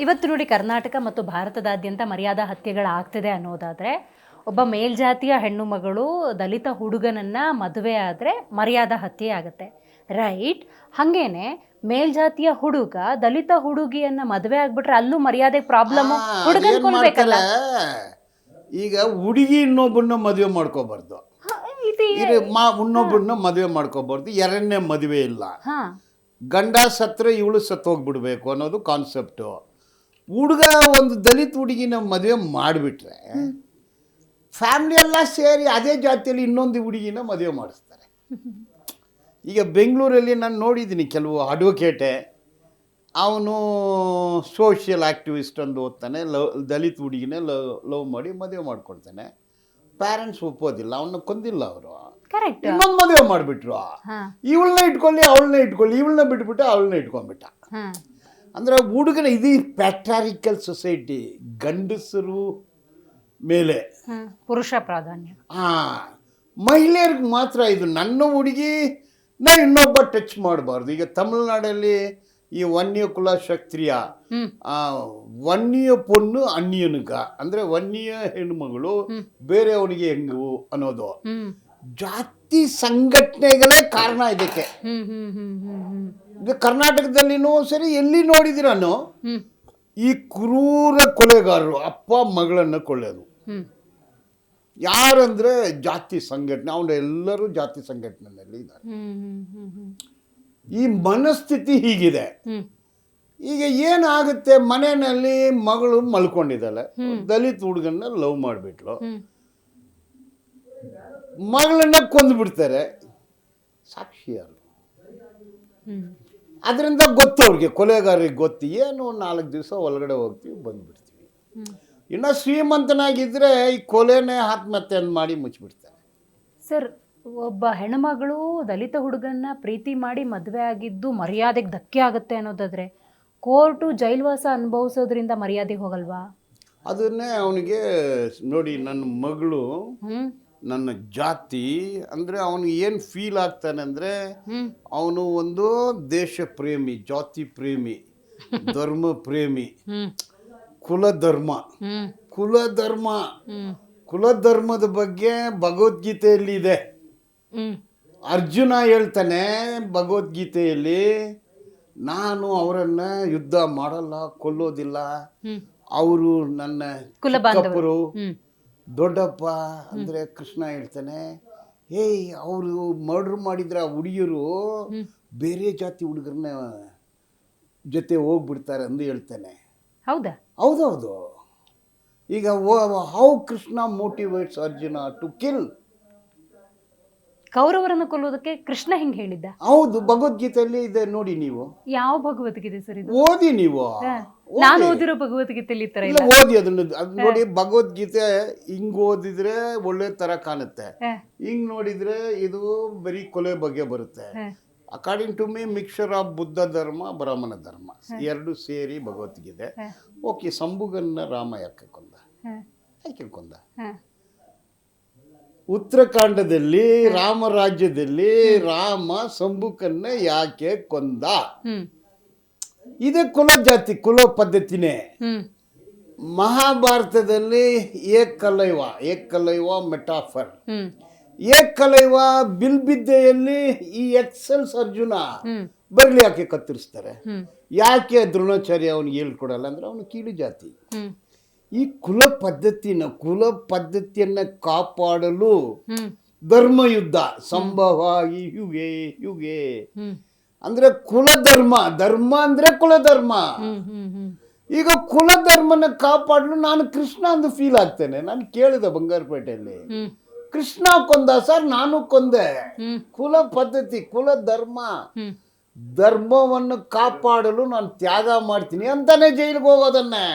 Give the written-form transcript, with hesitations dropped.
ಇವತ್ತು ನೋಡಿ ಕರ್ನಾಟಕ ಮತ್ತು ಭಾರತದಾದ್ಯಂತ ಮರ್ಯಾದಾ ಹತ್ಯೆಗಳಾಗ್ತಿದೆ ಅನ್ನೋದಾದರೆ ಒಬ್ಬ ಮೇಲ್ಜಾತಿಯ ಹೆಣ್ಣು ಮಗಳು ದಲಿತ ಹುಡುಗನನ್ನು ಮದುವೆ ಆದರೆ ಮರ್ಯಾದಾ ಹತ್ಯೆ ಆಗುತ್ತೆ, ರೈಟ್? ಹಾಗೇನೆ ಮೇಲ್ಜಾತಿಯ ಹುಡುಗ ದಲಿತ ಹುಡುಗಿಯನ್ನು ಮದುವೆ ಆಗ್ಬಿಟ್ರೆ ಅಲ್ಲೂ ಮರ್ಯಾದೆ ಪ್ರಾಬ್ಲಮ್ಮು, ಹುಡುಗನ್ ಕೊಡ್ಬೇಕಲ್ಲ. ಈಗ ಹುಡುಗಿ ಇನ್ನೊಬ್ಬರನ್ನ ಮದುವೆ ಮಾಡ್ಕೋಬಾರ್ದು, ಇನ್ನೊಬ್ಬರನ್ನ ಮದುವೆ ಮಾಡ್ಕೋಬಾರ್ದು. ಎರಡನೇ ಮದುವೆ ಇಲ್ಲ, ಗಂಡ ಸತ್ರ ಇವಳು ಸತ್ತು ಹೋಗ್ಬಿಡ್ಬೇಕು ಅನ್ನೋದು ಕಾನ್ಸೆಪ್ಟು. ಹುಡುಗ ಒಂದು ದಲಿತ ಹುಡುಗಿನ ಮದುವೆ ಮಾಡಿಬಿಟ್ರೆ ಫ್ಯಾಮ್ಲಿ ಎಲ್ಲ ಸೇರಿ ಅದೇ ಜಾತಿಯಲ್ಲಿ ಇನ್ನೊಂದು ಹುಡುಗಿನ ಮದುವೆ ಮಾಡಿಸ್ತಾರೆ. ಈಗ ಬೆಂಗಳೂರಲ್ಲಿ ನಾನು ನೋಡಿದ್ದೀನಿ ಕೆಲವು ಅಡ್ವೊಕೇಟೆ, ಅವನು ಸೋಷಿಯಲ್ ಆ್ಯಕ್ಟಿವಿಸ್ಟ್ ಅಂತ ಓದ್ತಾನೆ, ದಲಿತ ಹುಡುಗಿನೇ ಲವ್ ಮಾಡಿ ಮದುವೆ ಮಾಡ್ಕೊಳ್ತಾನೆ. ಪ್ಯಾರೆಂಟ್ಸ್ ಒಪ್ಪೋದಿಲ್ಲ, ಅವನ್ನ ಕೊಂದಿಲ್ಲ ಅವರು, ಇನ್ನೊಂದು ಮದುವೆ ಮಾಡಿಬಿಟ್ರು. ಇವಳನ್ನ ಇಟ್ಕೊಳ್ಳಿ ಅವಳನ್ನ ಇಟ್ಕೊಳ್ಳಿ, ಇವಳನ್ನ ಬಿಟ್ಬಿಟ್ಟು ಅವಳನ್ನ ಇಟ್ಕೊಂಡ್ಬಿಟ್ಟ. ಅಂದರೆ ಹುಡುಗನ ಇದು ಪ್ಯಾಟ್ರಾರಿಕಲ್ ಸೊಸೈಟಿ, ಗಂಡಸರು ಮೇಲೆ ಪುರುಷ ಪ್ರಾಧಾನ್ಯ. ಮಹಿಳೆಯರಿಗೆ ಮಾತ್ರ ಇದು. ನನ್ನ ಹುಡುಗಿ ನಾ ಇನ್ನೊಬ್ಬ ಟಚ್ ಮಾಡಬಾರ್ದು. ಈಗ ತಮಿಳ್ನಾಡಲ್ಲಿ ಈ ವನ್ಯ ಕುಲ ಕ್ಷತ್ರಿಯ, ವನ್ಯ ಪೊಣ್ಣು ಅನ್ಯನುಗ, ಅಂದರೆ ವನ್ಯ ಹೆಣ್ಣುಮಗಳು ಬೇರೆಯವನಿಗೆ ಹೆಂಗು ಅನ್ನೋದು ಜಾತಿ ಸಂಘಟನೆಗಳೇ ಕಾರಣ ಇದಕ್ಕೆ. ಈಗ ಕರ್ನಾಟಕದಲ್ಲಿನೂ ಸರಿ ಎಲ್ಲಿ ನೋಡಿದಿರಾನು ಈ ಕ್ರೂರ ಕೊಲೆಗಾರರು ಅಪ್ಪ ಮಗಳನ್ನು ಕೊಳ್ಳೋದು ಯಾರಂದ್ರೆ ಜಾತಿ ಸಂಘಟನೆ. ಅವನು ಎಲ್ಲರೂ ಜಾತಿ ಸಂಘಟನೆಯಲ್ಲಿ ಇದ್ದಾರೆ. ಈ ಮನಸ್ಥಿತಿ ಹೀಗಿದೆ. ಈಗ ಏನಾಗುತ್ತೆ, ಮನೆಯಲ್ಲಿ ಮಗಳು ಮಲ್ಕೊಂಡಿದ್ದಾಳೆ, ದಲಿತ ಹುಡುಗನ್ನ ಲವ್ ಮಾಡಿಬಿಟ್ಲು, ಮಗಳನ್ನ ಕೊಂದುಬಿಡ್ತಾರೆ. ಸಾಕ್ಷಿ ಯಾರು? ಅದರಿಂದ ಗೊತ್ತು ಅವ್ರಿಗೆ, ಕೊಲೆಗಾರರಿಗೆ ಗೊತ್ತು. ಏನು 4 ದಿವಸ ಒಳಗಡೆ ಹೋಗ್ತೀವಿ, ಬಂದುಬಿಡ್ತೀವಿ. ಇನ್ನು ಶ್ರೀಮಂತನಾಗಿದ್ದರೆ ಈ ಕೊಲೆನೇ ಆತ್ಮಹತ್ಯೆ ಮಾಡಿ ಮುಚ್ಚಿಬಿಡ್ತಾರೆ. ಸರ್, ಒಬ್ಬ ಹೆಣ್ಮಗಳು ದಲಿತ ಹುಡುಗನ್ನ ಪ್ರೀತಿ ಮಾಡಿ ಮದುವೆ ಆಗಿದ್ದು ಮರ್ಯಾದೆಗೆ ಧಕ್ಕೆ ಆಗುತ್ತೆ ಅನ್ನೋದಾದರೆ ಕೋರ್ಟು ಜೈಲ್ವಾಸ ಅನುಭವಿಸೋದ್ರಿಂದ ಮರ್ಯಾದೆ ಹೋಗಲ್ವಾ? ಅದನ್ನೇ ಅವನಿಗೆ ನೋಡಿ, ನನ್ನ ಮಗಳು ನನ್ನ ಜಾತಿ ಅಂದರೆ ಅವನಿಗೆ ಏನು ಫೀಲ್ ಆಗ್ತಾನೆ ಅಂದರೆ, ಅವನು ಒಂದು ದೇಶ ಪ್ರೇಮಿ, ಜಾತಿ ಪ್ರೇಮಿ, ಧರ್ಮ ಪ್ರೇಮಿ, ಕುಲಧರ್ಮದ ಬಗ್ಗೆ ಭಗವದ್ಗೀತೆಯಲ್ಲಿ ಇದೆ. ಅರ್ಜುನ ಹೇಳ್ತಾನೆ ಭಗವದ್ಗೀತೆಯಲ್ಲಿ, ನಾನು ಅವರನ್ನು ಯುದ್ಧ ಮಾಡಲ್ಲ, ಕೊಲ್ಲೋದಿಲ್ಲ, ಅವರು ನನ್ನ ಚಿಕ್ಕಪ್ಪರು, ದೊಡ್ಡಪ್ಪ ಅಂದರೆ ಕೃಷ್ಣ ಹೇಳ್ತಾನೆ, ಏಯ್ ಅವರು ಮರ್ಡರ್ ಮಾಡಿದ್ರೆ ಆ ಹುಡುಗಿಯರು ಬೇರೆ ಜಾತಿ ಹುಡುಗರನ್ನ ಜೊತೆ ಹೋಗ್ಬಿಡ್ತಾರೆ ಎಂದು ಹೇಳ್ತಾನೆ. ಹೌದಾ? ಹೌದೌದು. ಈಗ how Krishna motivates Arjuna to kill. ಕೌರವರನ್ನು ಕೊಲ್ಲೋದಕ್ಕೆ ಕೃಷ್ಣ ಹಿಂಗೆ ಹೇಳಿದ್ದ? ಹೌದು, ಭಗವದ್ಗೀತೆಯಲ್ಲಿ ಇದೆ ನೋಡಿ. ನೀವು ಯಾವ ಭಗವದ್ಗೀತೆ ಸರ್ ಇದು? ಓದಿ ನೀವು. ನಾನು ಓದಿರೋ ಭಗವದ್ಗೀತೆಯಲ್ಲಿ ಇತರ ಇಲ್ಲ, ಓದಿ ಅದನ್ನು. ಅದು ನೋಡಿ, ಭಗವದ್ಗೀತೆ ಹಿಂಗ್ ಓದಿದ್ರೆ ಒಳ್ಳೆ ತರ ಕಾಣುತ್ತೆ, ಹಿಂಗ್ ನೋಡಿದ್ರೆ ಇದು ಬರೀ ಕೊಲೆ ಬಗ್ಗೆ ಬರುತ್ತೆ. According to me mixer of Buddha dharma Brahmana ಧರ್ಮ ಎರಡು ಸೇರಿ ಭಗವದ್ಗೀತೆ. ಓಕೆ, ಸಂಬುಗನ್ನ ರಾಮ ಯಾಕೆ ಕೊಂದ? ಉತ್ತರಾಖಂಡದಲ್ಲಿ ರಾಮರಾಜ್ಯದಲ್ಲಿ ರಾಮ ಸಂಬುಕನ್ನ ಯಾಕೆ ಕೊಂದ? ಇದೇ ಕುಲ ಜಾತಿ, ಕುಲ ಪದ್ಧತಿನೇ. ಮಹಾಭಾರತದಲ್ಲಿ ಏಕಲೈವ ಮೆಟಾಫರ್, ಏಕಲೈವ ಬಿಲ್ಬಿದ್ದೆಯಲ್ಲಿ ಈ ಎಕ್ಸೆಲ್ಸ್ ಅರ್ಜುನ ಬರ್ಲಿ ಯಾಕೆ ಕತ್ತರಿಸ್ತಾರೆ? ಯಾಕೆ ದ್ರೋಣಾಚಾರ್ಯ ಅವನಿಗೆ ಹೇಳ್ಕೊಡಲ್ಲ ಅಂದ್ರೆ ಅವನು ಕೀಳು ಜಾತಿ. ಈ ಕುಲ ಪದ್ಧತಿಯನ್ನ ಕಾಪಾಡಲು ಧರ್ಮಯುದ್ಧ ಸಂಭವ ಯುಗೆ ಅಂದ್ರೆ ಧರ್ಮ ಅಂದ್ರೆ ಕುಲಧರ್ಮ. ಈಗ ಕುಲಧರ್ಮನ ಕಾಪಾಡಲು ನಾನು ಕೃಷ್ಣ ಅಂತ ಫೀಲ್ ಆಗ್ತೇನೆ. ನಾನು ಕೇಳಿದೆ ಬಂಗಾರಪೇಟೆಯಲ್ಲಿ, ಕೃಷ್ಣ ಕೊಂದ ಸರ್, ನಾನು ಕೊಂದೆ. ಕುಲ ಪದ್ಧತಿ, ಧರ್ಮವನ್ನು ಕಾಪಾಡಲು ನಾನು ತ್ಯಾಗ ಮಾಡ್ತೀನಿ ಅಂತಾನೆ ಜೈಲಿಗೆ ಹೋಗೋದನ್ನೇ.